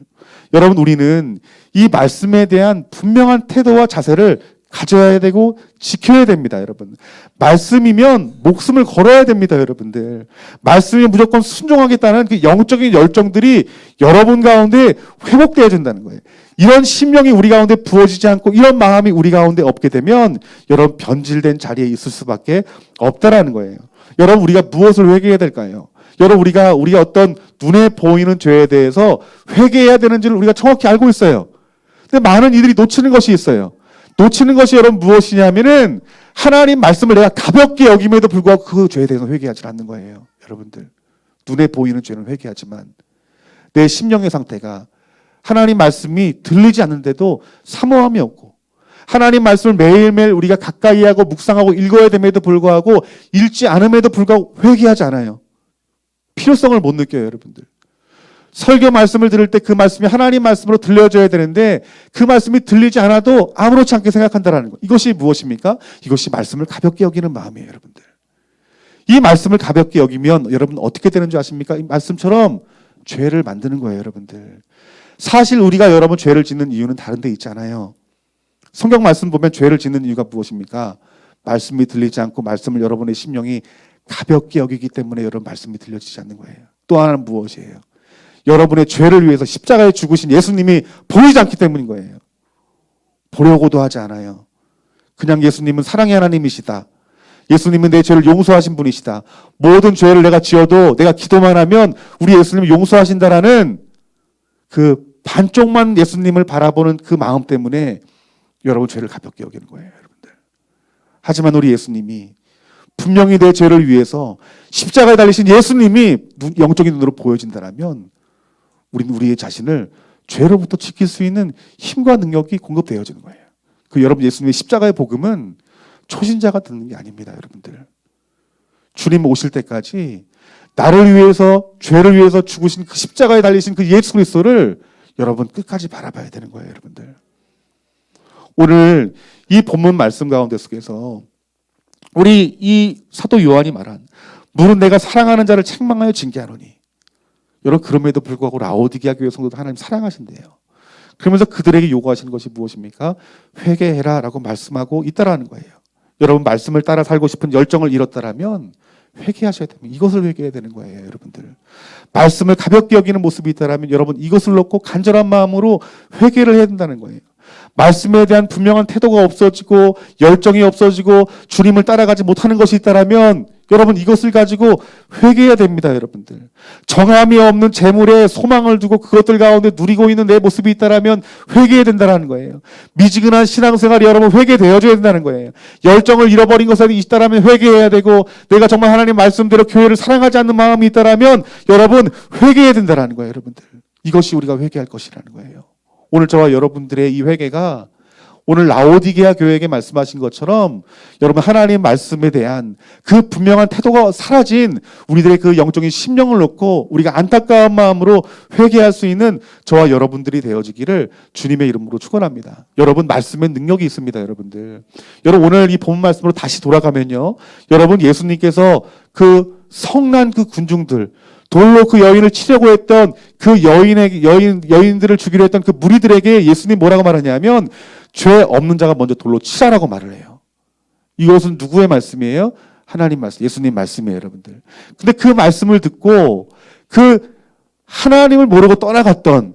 여러분 우리는 이 말씀에 대한 분명한 태도와 자세를 가져야 되고 지켜야 됩니다, 여러분. 말씀이면 목숨을 걸어야 됩니다, 여러분들. 말씀이 무조건 순종하겠다는 그 영적인 열정들이 여러분 가운데 회복되어진다는 거예요. 이런 심령이 우리 가운데 부어지지 않고 이런 마음이 우리 가운데 없게 되면 여러분 변질된 자리에 있을 수밖에 없다라는 거예요. 여러분 우리가 무엇을 회개해야 될까요? 여러분 우리가 어떤 눈에 보이는 죄에 대해서 회개해야 되는지를 우리가 정확히 알고 있어요. 근데 많은 이들이 놓치는 것이 있어요. 놓치는 것이 여러분 무엇이냐면은 하나님 말씀을 내가 가볍게 여김에도 불구하고 그 죄에 대해서 회개하지 않는 거예요. 여러분들 눈에 보이는 죄는 회개하지만 내 심령의 상태가 하나님 말씀이 들리지 않는데도 사모함이 없고 하나님 말씀을 매일매일 우리가 가까이 하고 묵상하고 읽어야 됨에도 불구하고 읽지 않음에도 불구하고 회개하지 않아요. 필요성을 못 느껴요, 여러분들. 설교 말씀을 들을 때 그 말씀이 하나님 말씀으로 들려져야 되는데 그 말씀이 들리지 않아도 아무렇지 않게 생각한다라는 것. 이것이 무엇입니까? 이것이 말씀을 가볍게 여기는 마음이에요, 여러분들. 이 말씀을 가볍게 여기면 여러분 어떻게 되는 줄 아십니까? 이 말씀처럼 죄를 만드는 거예요, 여러분들. 사실 우리가 여러분 죄를 짓는 이유는 다른 데 있잖아요. 성경 말씀 보면 죄를 짓는 이유가 무엇입니까? 말씀이 들리지 않고 말씀을 여러분의 심령이 가볍게 여기기 때문에 여러분 말씀이 들려지지 않는 거예요. 또 하나는 무엇이에요? 여러분의 죄를 위해서 십자가에 죽으신 예수님이 보이지 않기 때문인 거예요. 보려고도 하지 않아요. 그냥 예수님은 사랑의 하나님이시다. 예수님은 내 죄를 용서하신 분이시다. 모든 죄를 내가 지어도 내가 기도만 하면 우리 예수님을 용서하신다라는 그 반쪽만 예수님을 바라보는 그 마음 때문에 여러분 죄를 가볍게 여기는 거예요, 여러분들. 하지만 우리 예수님이 분명히 내 죄를 위해서 십자가에 달리신 예수님이 영적인 눈으로 보여진다면 우리는 우리의 자신을 죄로부터 지킬 수 있는 힘과 능력이 공급되어지는 거예요. 그 여러분 예수님의 십자가의 복음은 초신자가 듣는 게 아닙니다, 여러분들. 주님 오실 때까지 나를 위해서 죄를 위해서 죽으신 그 십자가에 달리신 그 예수 그리스도를 여러분 끝까지 바라봐야 되는 거예요, 여러분들. 오늘 이 본문 말씀 가운데 속에서 우리 이 사도 요한이 말한 물은 내가 사랑하는 자를 책망하여 징계하노니, 여러분 그럼에도 불구하고 라오디게아 교회 성도들 하나님 사랑하신대요. 그러면서 그들에게 요구하시는 것이 무엇입니까? 회개해라 라고 말씀하고 있다라는 거예요. 여러분 말씀을 따라 살고 싶은 열정을 잃었다라면 회개하셔야 됩니다. 이것을 회개해야 되는 거예요, 여러분들. 말씀을 가볍게 여기는 모습이 있다라면 여러분 이것을 놓고 간절한 마음으로 회개를 해야 된다는 거예요. 말씀에 대한 분명한 태도가 없어지고 열정이 없어지고 주님을 따라가지 못하는 것이 있다라면 여러분 이것을 가지고 회개해야 됩니다, 여러분들. 정함이 없는 재물에 소망을 두고 그것들 가운데 누리고 있는 내 모습이 있다라면 회개해야 된다는 거예요. 미지근한 신앙생활이 여러분 회개되어져야 된다는 거예요. 열정을 잃어버린 것이 있다라면 회개해야 되고, 내가 정말 하나님 말씀대로 교회를 사랑하지 않는 마음이 있다라면 여러분 회개해야 된다는 거예요, 여러분들. 이것이 우리가 회개할 것이라는 거예요. 오늘 저와 여러분들의 이 회개가 오늘 라오디게아 교회에게 말씀하신 것처럼 여러분 하나님 말씀에 대한 그 분명한 태도가 사라진 우리들의 그 영적인 심령을 놓고 우리가 안타까운 마음으로 회개할 수 있는 저와 여러분들이 되어지기를 주님의 이름으로 축원합니다. 여러분 말씀에 능력이 있습니다, 여러분들. 여러분 오늘 이 본문 말씀으로 다시 돌아가면요, 여러분 예수님께서 그 성난 그 군중들, 돌로 그 여인을 치려고 했던 그 여인들을 죽이려 했던 그 무리들에게 예수님 뭐라고 말하냐면 죄 없는 자가 먼저 돌로 치라라고 말을 해요. 이것은 누구의 말씀이에요? 하나님 말씀, 예수님 말씀이에요, 여러분들. 근데 그 말씀을 듣고 그 하나님을 모르고 떠나갔던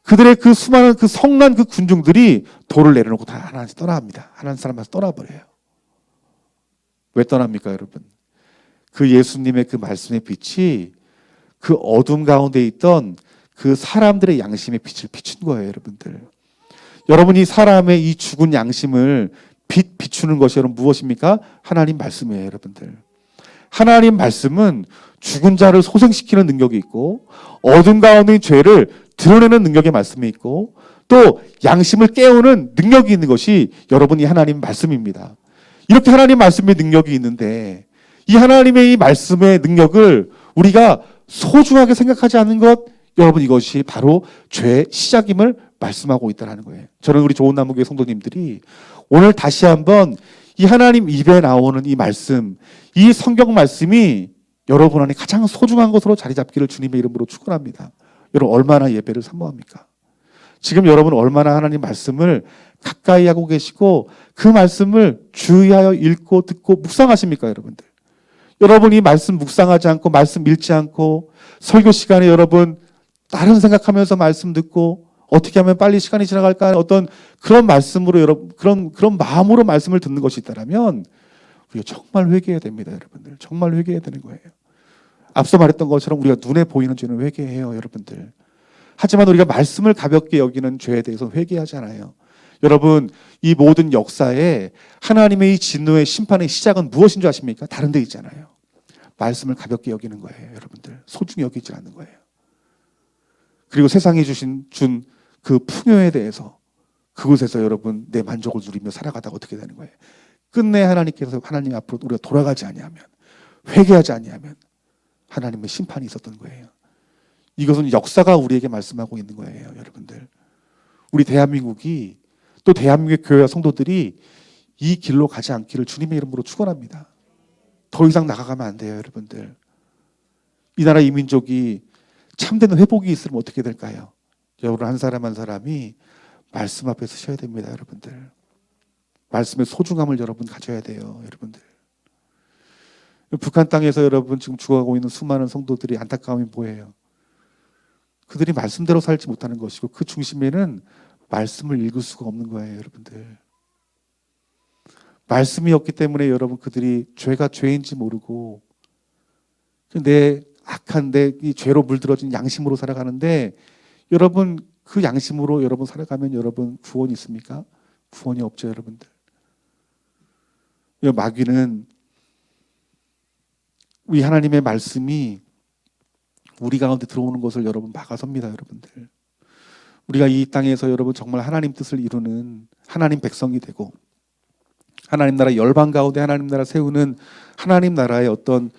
그들의 그 수많은 그 성난 그 군중들이 돌을 내려놓고 다 하나씩 떠나갑니다. 하나님 사람한테 떠나버려요. 왜 떠납니까, 여러분? 그 예수님의 그 말씀의 빛이 그 어둠 가운데 있던 그 사람들의 양심의 빛을 비춘 거예요, 여러분들. 여러분이 사람의 이 죽은 양심을 비추는 것이 여러분 무엇입니까? 하나님 말씀이에요, 여러분들. 하나님 말씀은 죽은 자를 소생시키는 능력이 있고, 어둠 가운데 죄를 드러내는 능력의 말씀이 있고, 또 양심을 깨우는 능력이 있는 것이 여러분이 하나님 말씀입니다. 이렇게 하나님 말씀의 능력이 있는데 이 하나님의 이 말씀의 능력을 우리가 소중하게 생각하지 않는 것, 여러분 이것이 바로 죄의 시작임을 말씀하고 있다는 거예요. 저는 우리 좋은 나무교회 성도님들이 오늘 다시 한번 이 하나님 입에 나오는 이 말씀, 이 성경 말씀이 여러분 안에 가장 소중한 것으로 자리 잡기를 주님의 이름으로 축원합니다. 여러분 얼마나 예배를 사모합니까? 지금 여러분 얼마나 하나님 말씀을 가까이 하고 계시고 그 말씀을 주의하여 읽고 듣고 묵상하십니까, 여러분들? 여러분이 말씀 묵상하지 않고 말씀 읽지 않고 설교 시간에 여러분 다른 생각하면서 말씀 듣고 어떻게 하면 빨리 시간이 지나갈까 하는 어떤 그런 말씀으로 여러분 그런 마음으로 말씀을 듣는 것이 있다면 우리가 정말 회개해야 됩니다, 여러분들. 정말 회개해야 되는 거예요. 앞서 말했던 것처럼 우리가 눈에 보이는 죄는 회개해요, 여러분들. 하지만 우리가 말씀을 가볍게 여기는 죄에 대해서 회개하지 않아요. 여러분 이 모든 역사에 하나님의 이 진노의 심판의 시작은 무엇인 줄 아십니까? 다른 데 있잖아요. 말씀을 가볍게 여기는 거예요, 여러분들. 소중히 여기지 않는 거예요. 그리고 세상이 준 그 풍요에 대해서 그곳에서 여러분 내 만족을 누리며 살아가다가 어떻게 되는 거예요? 끝내 하나님께서 하나님 앞으로 우리가 돌아가지 아니하면, 회개하지 아니하면 하나님의 심판이 있었던 거예요. 이것은 역사가 우리에게 말씀하고 있는 거예요, 여러분들. 우리 대한민국이 또 대한민국의 교회와 성도들이 이 길로 가지 않기를 주님의 이름으로 축원합니다. 더 이상 나가가면 안 돼요, 여러분들. 이 나라 이 민족이 참된 회복이 있으면 어떻게 될까요? 여러분 한 사람 한 사람이 말씀 앞에 서셔야 됩니다, 여러분들. 말씀의 소중함을 여러분 가져야 돼요. 여러분들. 북한 땅에서 여러분 지금 죽어가고 있는 수많은 성도들이 안타까움이 뭐예요? 그들이 말씀대로 살지 못하는 것이고 그 중심에는 말씀을 읽을 수가 없는 거예요. 여러분들. 말씀이 없기 때문에 여러분 그들이 죄가 죄인지 모르고 내 악한 내 이 죄로 물들어진 양심으로 살아가는데 여러분 그 양심으로 여러분 살아가면 여러분 구원이 있습니까? 구원이 없죠. 여러분들. 마귀는 우리 하나님의 말씀이 우리 가운데 들어오는 것을 여러분 막아섭니다. 여러분들. 우리가 이 땅에서 여러분 정말 하나님 뜻을 이루는 하나님 백성이 되고 하나님 나라 열방 가운데 하나님 나라 세우는 하나님 나라의 어떤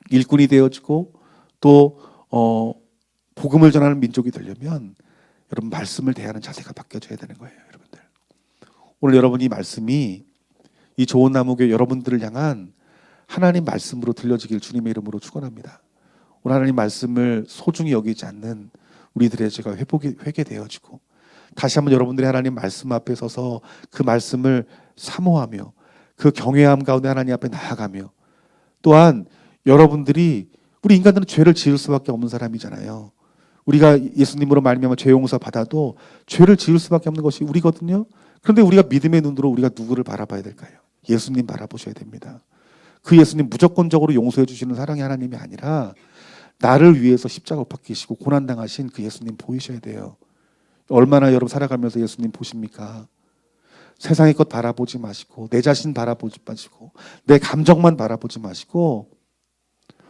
일꾼이 되어지고 또 복음을 전하는 민족이 되려면 여러분 말씀을 대하는 자세가 바뀌어져야 되는 거예요. 여러분들. 오늘 여러분 이 말씀이 이 좋은 나무교회 여러분들을 향한 하나님 말씀으로 들려지길 주님의 이름으로 축원합니다. 오늘 하나님 말씀을 소중히 여기지 않는 우리들의 죄가 회개되어지고 다시 한번 여러분들이 하나님 말씀 앞에 서서 그 말씀을 사모하며 그 경외함 가운데 하나님 앞에 나아가며 또한 여러분들이 우리 인간들은 죄를 지을 수밖에 없는 사람이잖아요. 우리가 예수님으로 말미암아 죄 용서 받아도 죄를 지을 수밖에 없는 것이 우리거든요. 그런데 우리가 믿음의 눈으로 우리가 누구를 바라봐야 될까요? 예수님 바라보셔야 됩니다. 그 예수님 무조건적으로 용서해 주시는 사랑의 하나님이 아니라 나를 위해서 십자가 못 박히시고 고난당하신 그 예수님 보이셔야 돼요. 얼마나 여러분 살아가면서 예수님 보십니까? 세상의 것 바라보지 마시고 내 자신 바라보지 마시고 내 감정만 바라보지 마시고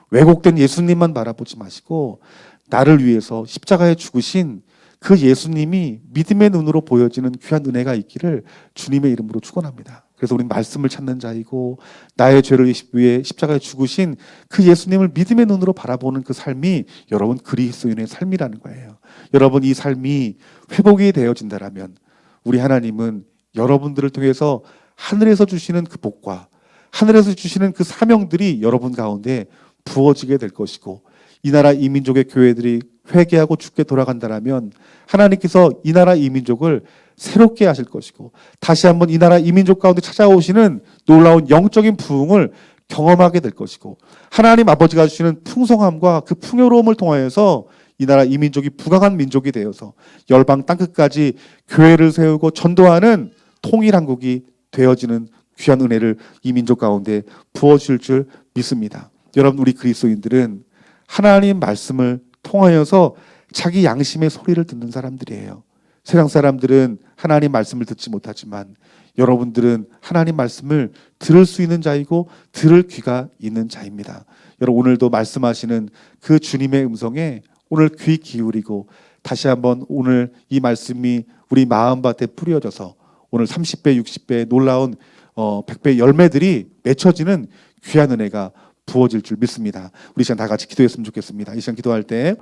왜곡된 예수님만 바라보지 마시고 나를 위해서 십자가에 죽으신 그 예수님이 믿음의 눈으로 보여지는 귀한 은혜가 있기를 주님의 이름으로 축원합니다. 그래서 우리는 말씀을 찾는 자이고 나의 죄를 위해 십자가에 죽으신 그 예수님을 믿음의 눈으로 바라보는 그 삶이 여러분 그리스도인의 삶이라는 거예요. 여러분 이 삶이 회복이 되어진다라면 우리 하나님은 여러분들을 통해서 하늘에서 주시는 그 복과 하늘에서 주시는 그 사명들이 여러분 가운데 부어지게 될 것이고 이 나라 이 민족의 교회들이 회개하고 죽게 돌아간다라면 하나님께서 이 나라 이 민족을 새롭게 하실 것이고 다시 한번 이 나라 이 민족 가운데 찾아오시는 놀라운 영적인 부흥을 경험하게 될 것이고 하나님 아버지가 주시는 풍성함과 그 풍요로움을 통하여서 이 나라 이 민족이 부강한 민족이 되어서 열방 땅끝까지 교회를 세우고 전도하는 통일한국이 되어지는 귀한 은혜를 이 민족 가운데 부어주실 줄 믿습니다. 여러분 우리 그리스도인들은 하나님 말씀을 통하여서 자기 양심의 소리를 듣는 사람들이에요. 세상 사람들은 하나님 말씀을 듣지 못하지만 여러분들은 하나님 말씀을 들을 수 있는 자이고 들을 귀가 있는 자입니다. 여러분 오늘도 말씀하시는 그 주님의 음성에 오늘 귀 기울이고 다시 한번 오늘 이 말씀이 우리 마음밭에 뿌려져서 오늘 30배 60배 놀라운 100배 열매들이 맺혀지는 귀한 은혜가 부어질 줄 믿습니다. 우리 시간 다 같이 기도했으면 좋겠습니다. 이 시간 기도할 때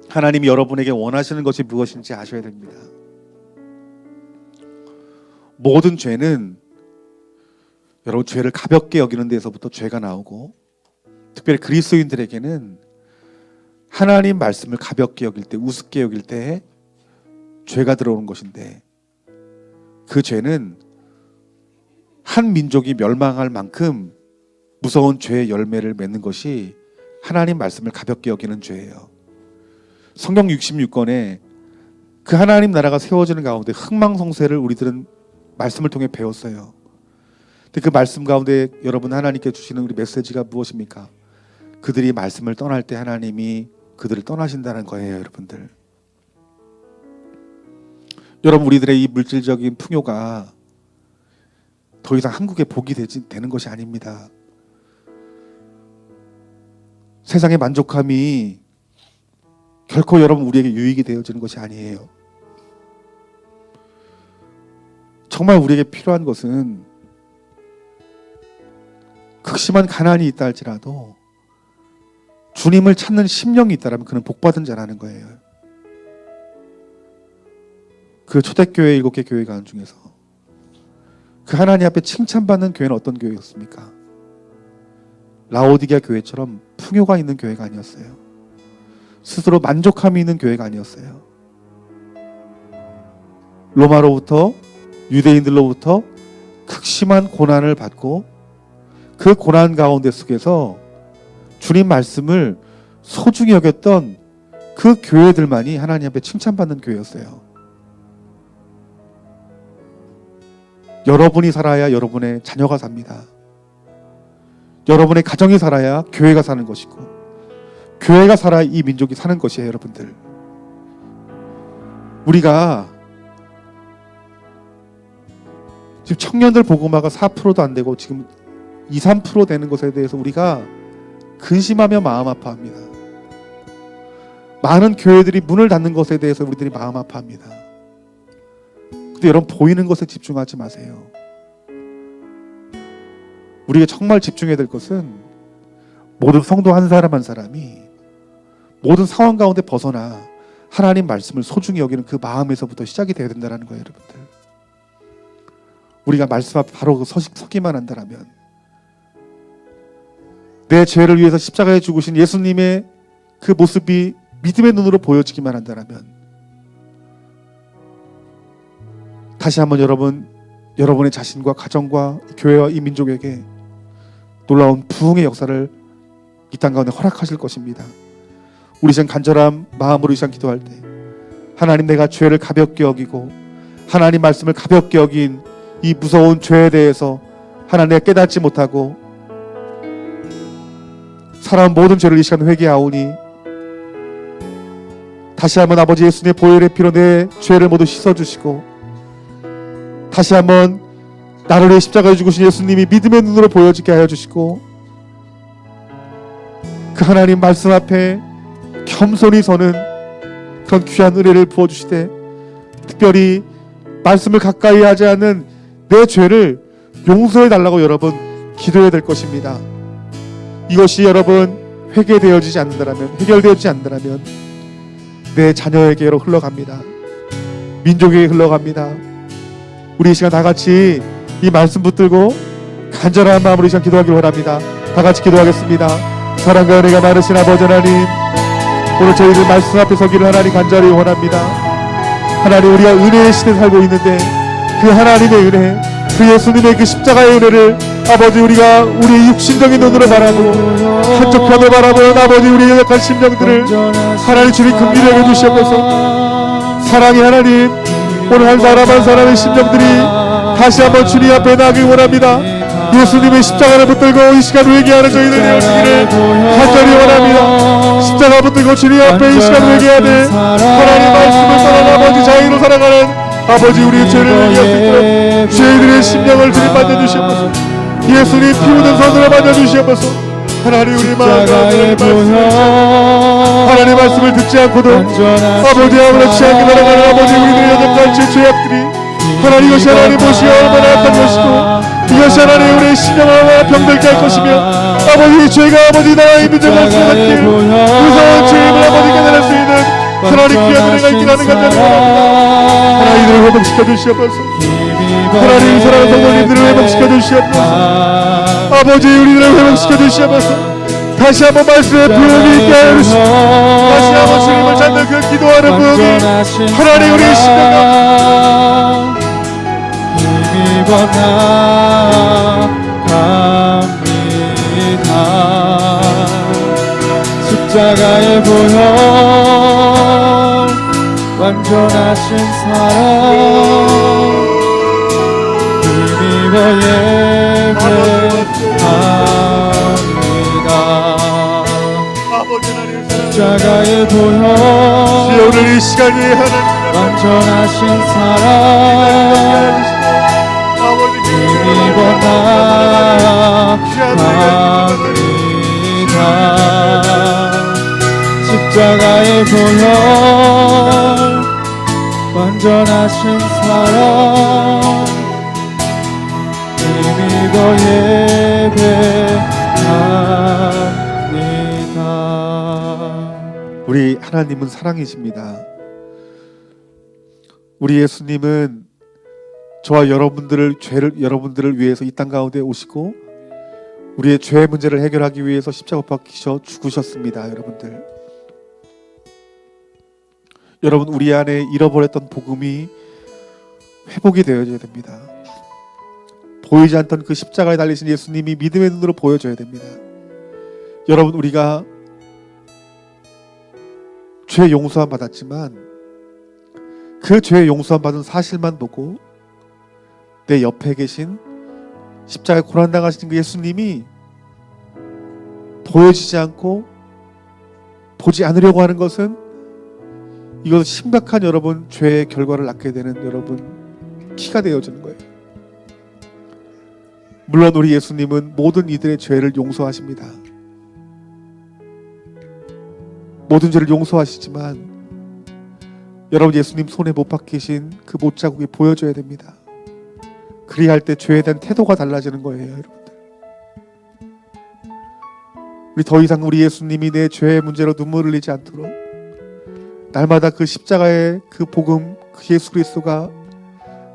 하나님이 여러분에게 원하시는 것이 무엇인지 아셔야 됩니다. 모든 죄는 여러분 죄를 가볍게 여기는 데서부터 죄가 나오고 특별히 그리스도인들에게는 하나님 말씀을 가볍게 여길 때 우습게 여길 때 죄가 들어오는 것인데 그 죄는 한 민족이 멸망할 만큼 무서운 죄의 열매를 맺는 것이 하나님 말씀을 가볍게 여기는 죄예요. 성경 66권에 그 하나님 나라가 세워지는 가운데 흥망성쇠를 우리들은 말씀을 통해 배웠어요. 근데 그 말씀 가운데 여러분 하나님께 주시는 우리 메시지가 무엇입니까? 그들이 말씀을 떠날 때 하나님이 그들을 떠나신다는 거예요. 여러분들. 여러분 우리들의 이 물질적인 풍요가 더 이상 한국의 복이 되는 것이 아닙니다. 세상의 만족함이 결코 여러분 우리에게 유익이 되어지는 것이 아니에요. 정말 우리에게 필요한 것은 극심한 가난이 있다 할지라도 주님을 찾는 심령이 있다면 그는 복받은 자라는 거예요. 그 초대교회 7개 교회 가운 중에서 그 하나님 앞에 칭찬받는 교회는 어떤 교회였습니까? 라오디게아 교회처럼 풍요가 있는 교회가 아니었어요. 스스로 만족함이 있는 교회가 아니었어요. 로마로부터 유대인들로부터 극심한 고난을 받고 그 고난 가운데 속에서 주님 말씀을 소중히 여겼던 그 교회들만이 하나님 앞에 칭찬받는 교회였어요. 여러분이 살아야 여러분의 자녀가 삽니다. 여러분의 가정이 살아야 교회가 사는 것이고, 교회가 살아야 이 민족이 사는 것이에요. 여러분들, 우리가 지금 청년들 복음화가 4%도 안 되고 지금 2, 3% 되는 것에 대해서 우리가 근심하며 마음 아파합니다. 많은 교회들이 문을 닫는 것에 대해서 우리들이 마음 아파합니다. 근데 여러분, 보이는 것에 집중하지 마세요. 우리가 정말 집중해야 될 것은 모든 성도 한 사람 한 사람이 모든 상황 가운데 벗어나 하나님 말씀을 소중히 여기는 그 마음에서부터 시작이 되어야 된다는 거예요. 여러분들, 우리가 말씀 앞에 바로 서기만 한다면, 내 죄를 위해서 십자가에 죽으신 예수님의 그 모습이 믿음의 눈으로 보여지기만 한다면, 다시 한번 여러분의 자신과 가정과 교회와 이 민족에게 놀라운 부흥의 역사를 이 땅 가운데 허락하실 것입니다. 우리 시간 간절한 마음으로 이 시간 기도할 때, 하나님, 내가 죄를 가볍게 여기고 하나님 말씀을 가볍게 여긴 이 무서운 죄에 대해서 하나님, 내가 깨닫지 못하고 살아온 모든 죄를 이 시간 회개하오니, 다시 한번 아버지 예수님의 보혈의 피로 내 죄를 모두 씻어주시고, 다시 한번 나를 위해 십자가에 죽으신 예수님이 믿음의 눈으로 보여지게 하여 주시고, 그 하나님 말씀 앞에 겸손히 서는 그런 귀한 은혜를 부어주시되, 특별히 말씀을 가까이 하지 않는 내 죄를 용서해 달라고 여러분 기도해야 될 것입니다. 이것이 여러분 해결되어지지 않는다면 내 자녀에게로 흘러갑니다. 민족에게 흘러갑니다. 우리 이 시간 다 같이 이 말씀 붙들고 간절한 마음으로 이 시간 기도하기를 원합니다. 다 같이 기도하겠습니다. 사랑과 은혜가 많으신 아버지 하나님, 오늘 저희들 말씀 앞에 서기를 하나님 간절히 원합니다. 하나님, 우리가 은혜의 시대에 살고 있는데 그 하나님의 은혜, 그 예수님의 그 십자가의 은혜를 아버지, 우리가 우리 육신적인 눈으로 바라보고 한쪽 편에 바라보는 아버지, 우리의 연약한 심령들을 하나님 주님 긍휼히 여겨 주시옵소서. 사랑의 하나님, 오늘 한 사람 한 사람의 심령들이 다시 한번 주님 앞에 나가기 원합니다. 예수님의 십자가를 붙들고 이 시간 회개하는 저희들 되어지기를 간절히 원합니다. 십자가 붙들고 주님 앞에 이 시간 회개하되 하나님 말씀을 따라 아버지 자유로 살아가는 아버지, 우리의 죄를 회개할 수 있도록 저희들의 심령을 주님 만져주시옵소서. 예수님 피 묻은 손으로 만져주시옵소서. 하나님, 우리 마음에 하나님 말씀을 듣지 않고도 아버지 아무렇지 않게 살아가는 아버지, 우리들의 연약한 죄악들이 하나님, 이것이 하나님 보시기 얼마나 약한 것이고, 이것이 하나님 우리의 신령을 얼마나 병들게 할 것이며, 아버지 죄가 아버지 나라의 민족을 수행하길 무서운 죄임을 아버지 깨달을 수 있는 하나님 귀한 은혜가 있긴 하는 간절히 원합니다. 하나님, 이들을 회복시켜 주시옵소서. 하나님, 사랑하는 성도님들을 회복시켜 주시옵소서. 아버지, 우리들을 회복시켜 주시옵소서. 다시 한번 말씀의 부흥이 있게 하여 주시옵소서. 다시 한번 주님을 찾는 그 기도하는 부흥이 하나님 우리의 심령과 힘입어 나갑니다. 십자가의 보혈, 완전하신 사랑, 힘입어 십자가의 보혈, 오늘 이 시간 위에 하나님 완전하신 사랑, 힘입어 나갑니다. 십자가의 보혈, 완전하신 사랑, 힘입어 예배합니다. 우리 하나님은 사랑이십니다. 우리 예수님은 저와 여러분들을 위해서 이 땅 가운데 오시고 우리의 죄 문제를 해결하기 위해서 십자가 박히셔 죽으셨습니다. 여러분, 우리 안에 잃어버렸던 복음이 회복이 되어져야 됩니다. 보이지 않던 그 십자가에 달리신 예수님이 믿음의 눈으로 보여져야 됩니다. 여러분, 우리가 죄 용서함 받았지만 그 죄 용서함 받은 사실만 보고 내 옆에 계신 십자가에 고난당하신 그 예수님이 보여지지 않고 보지 않으려고 하는 것은 이것은 심각한 여러분 죄의 결과를 낳게 되는 여러분 키가 되어지는 거예요. 물론 우리 예수님은 모든 이들의 죄를 용서하십니다. 모든 죄를 용서하시지만 여러분 예수님 손에 못 박히신 그 못자국이 보여져야 됩니다. 그리야 할 때 죄에 대한 태도가 달라지는 거예요, 여러분들. 우리 더 이상 우리 예수님이 내 죄의 문제로 눈물을 흘리지 않도록 날마다 그 십자가의 그 복음, 그 예수 그리스도가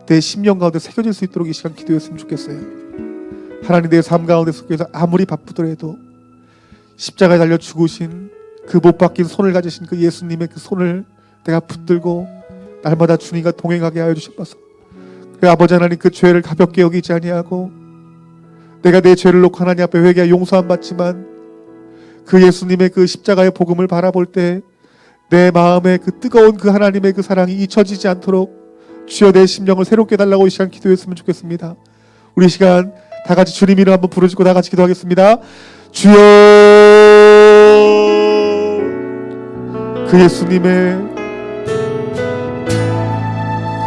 내 심령 가운데 새겨질 수 있도록 이 시간 기도했으면 좋겠어요. 하나님, 내 삶 가운데 속에서 아무리 바쁘더라도 십자가에 달려 죽으신 그 못 박힌 손을 가지신 그 예수님의 그 손을 내가 붙들고 날마다 주님과 동행하게 하여 주셔서 그 아버지 하나님, 그 죄를 가볍게 여기지 아니하고 내가 내 죄를 놓고 하나님 앞에 회개하여 용서함 받지만 그 예수님의 그 십자가의 복음을 바라볼 때 내 마음에 그 뜨거운 그 하나님의 그 사랑이 잊혀지지 않도록 주여 내 심령을 새롭게 달라고 이 시간 기도했으면 좋겠습니다. 우리 시간 다 같이 주님 이름 한번 부르짖고 다 같이 기도하겠습니다. 주여, 그 예수님의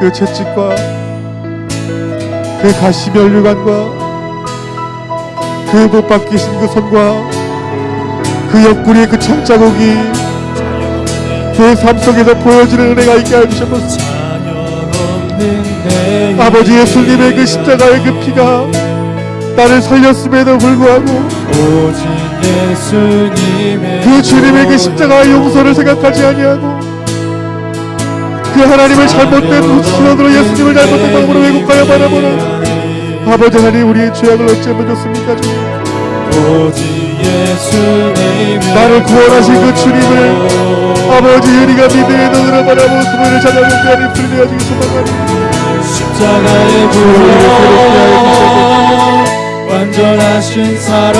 그 채찍과 그 가시면류관과 그 못 박히신 그 손과 그 옆구리의 그 창자국이 내 삶 속에서 보여지는 은혜가 있게 해주셔서 아버지 예수님의 그 십자가의 그 피가 나를 살렸음에도 불구하고 그 주님의 그 십자가의 용서를 생각하지 아니하고 그 하나님을 잘못된 시선으로 예수님을 잘못된 마음으로 왜곡하여 바라보는 아버지 하나님, 우리의 죄악을 어찌하면 좋습니까? 나를 구원하신 그 주님을 아버지, 우리가 믿음의 눈으로 바라보고 그분을 찾아볼 때 하나님 불리하시기 소망하니 십자가의 보혈 완전하신 사랑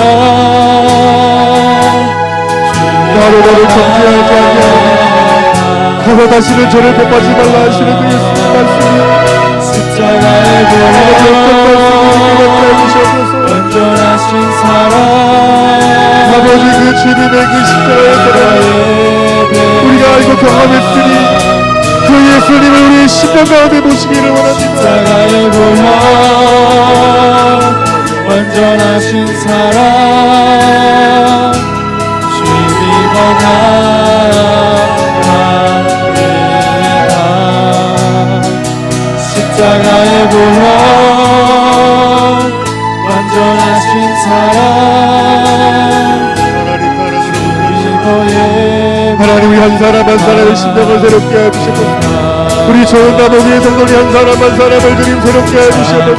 나를 정죄하지 아니하고 가서 다시는 저를 법하지 말라 하시는 그 예수님 말씀이 십자가의 보혈 완전하신 사랑 아버지, 그 주님의 그 십자가의 사랑 우리가 알고 경험했으니 그 예수님을 우리의 심령 가운데 모시기를 원합니다. 십자가의 보혈 완전하신 사랑 주님 원하나이다. 십자가의 보혈 완전하신 사랑 하나님, 우리 한 사람 한 사람의 심령을 새롭게 해주시고 우리 좋은 나머지의 성도리 한 사람 한 사람을 주님 새롭게 해주시고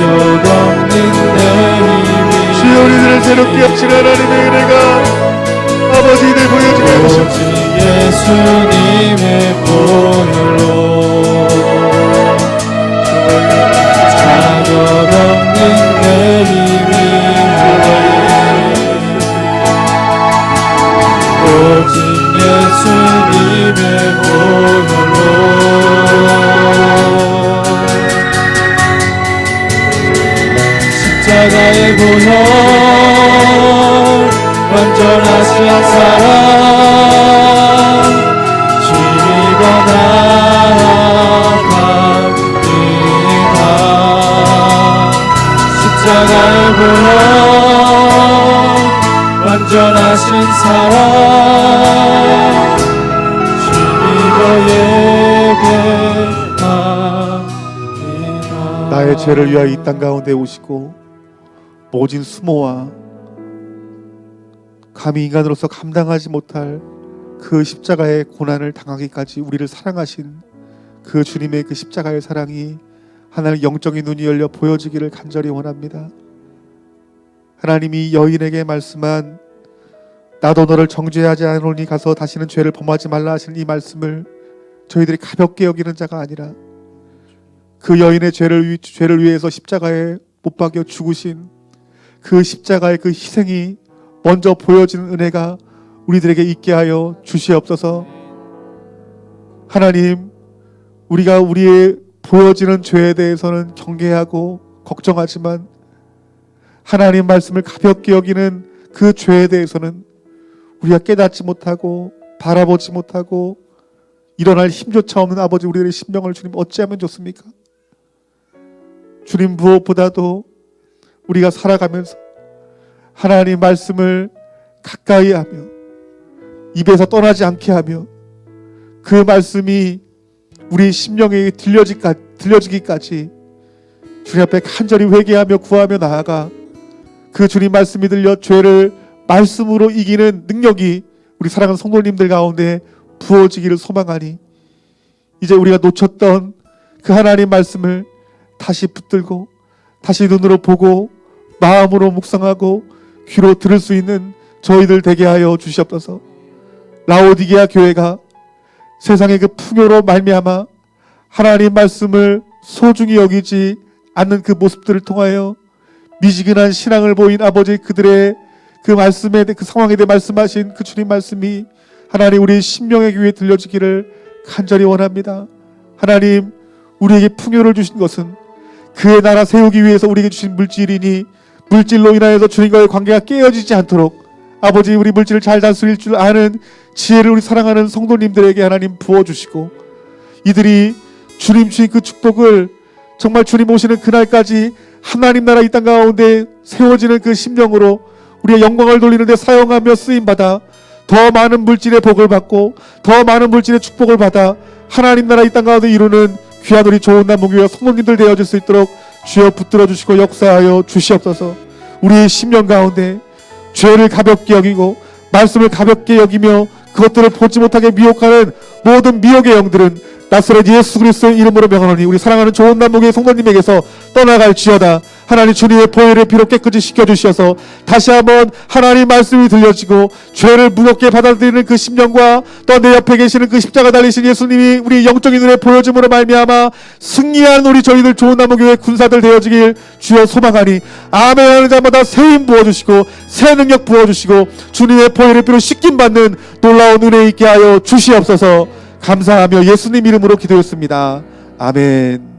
주여, 우리들을 새롭게 하시는 하나님의 은혜가 아버지들 보여주게 해주시고 예수님의 보혈로 자격 없는 내 힘이 오직 예수님의 보혈로 십자가의 보혈 완전하신 사랑 주님 원하나이다. 십자가의 보혈 완전하신 사랑 예배합니다. 나의 죄를 위하여 이 땅 가운데 오시고 모진 수모와 감히 인간으로서 감당하지 못할 그 십자가의 고난을 당하기까지 우리를 사랑하신 그 주님의 그 십자가의 사랑이 하나님 영적인 눈이 열려 보여지기를 간절히 원합니다. 하나님이 여인에게 말씀한 나도 너를 정죄하지 않으니 가서 다시는 죄를 범하지 말라 하시는 이 말씀을 저희들이 가볍게 여기는 자가 아니라 그 여인의 죄를 위해서 십자가에 못 박여 죽으신 그 십자가의 그 희생이 먼저 보여지는 은혜가 우리들에게 있게 하여 주시옵소서. 하나님, 우리가 우리의 보여지는 죄에 대해서는 경계하고 걱정하지만 하나님 말씀을 가볍게 여기는 그 죄에 대해서는 우리가 깨닫지 못하고 바라보지 못하고 일어날 힘조차 없는 아버지, 우리들의 심령을 주님 어찌하면 좋습니까? 주님, 무엇보다도 우리가 살아가면서 하나님 말씀을 가까이 하며 입에서 떠나지 않게 하며 그 말씀이 우리 심령에 들려지기까지 주님 앞에 간절히 회개하며 구하며 나아가 그 주님 말씀이 들려 죄를 말씀으로 이기는 능력이 우리 사랑하는 성도님들 가운데 부어지기를 소망하니 이제 우리가 놓쳤던 그 하나님 말씀을 다시 붙들고 다시 눈으로 보고 마음으로 묵상하고 귀로 들을 수 있는 저희들 되게 하여 주시옵소서. 라오디게아 교회가 세상의 그 풍요로 말미암아 하나님 말씀을 소중히 여기지 않는 그 모습들을 통하여 미지근한 신앙을 보인 아버지, 그들의 그 말씀에 그 상황에 대해 말씀하신 그 주님 말씀이 하나님 우리 심령의 귀에 들려지기를 간절히 원합니다. 하나님, 우리에게 풍요를 주신 것은 그의 나라 세우기 위해서 우리에게 주신 물질이니 물질로 인하여서 주님과의 관계가 깨어지지 않도록 아버지, 우리 물질을 잘 다스릴 줄 아는 지혜를 우리 사랑하는 성도님들에게 하나님 부어주시고 이들이 주님 주신 그 축복을 정말 주님 오시는 그날까지 하나님 나라 이 땅 가운데 세워지는 그 심령으로 우리의 영광을 돌리는 데 사용하며 쓰임받아 더 많은 물질의 복을 받고 더 많은 물질의 축복을 받아 하나님 나라 이 땅 가운데 이루는 귀한 우리 좋은 남무교회 성도님들 되어질 수 있도록 주여 붙들어 주시고 역사하여 주시옵소서. 우리의 심령 가운데 죄를 가볍게 여기고 말씀을 가볍게 여기며 그것들을 보지 못하게 미혹하는 모든 미혹의 영들은 나사렛 예수 그리스도의 이름으로 명하노니 우리 사랑하는 좋은 남무교회 성도님에게서 떠나갈지어다. 하나님, 주님의 보혈의 피로 깨끗이 씻겨주셔서 다시 한번 하나님 말씀이 들려지고 죄를 무겁게 받아들이는 그 심령과 또 내 옆에 계시는 그 십자가 달리신 예수님이 우리 영적인 눈에 보여줌으로 말미암아 승리한 우리 저희들 좋은 남무교회 군사들 되어지길 주여 소망하니 아멘 하는 자마다 새 힘 부어주시고 새 능력 부어주시고 주님의 보혈의 피로 씻김받는 놀라운 은혜 있게 하여 주시옵소서. 감사하며 예수님 이름으로 기도했습니다. 아멘.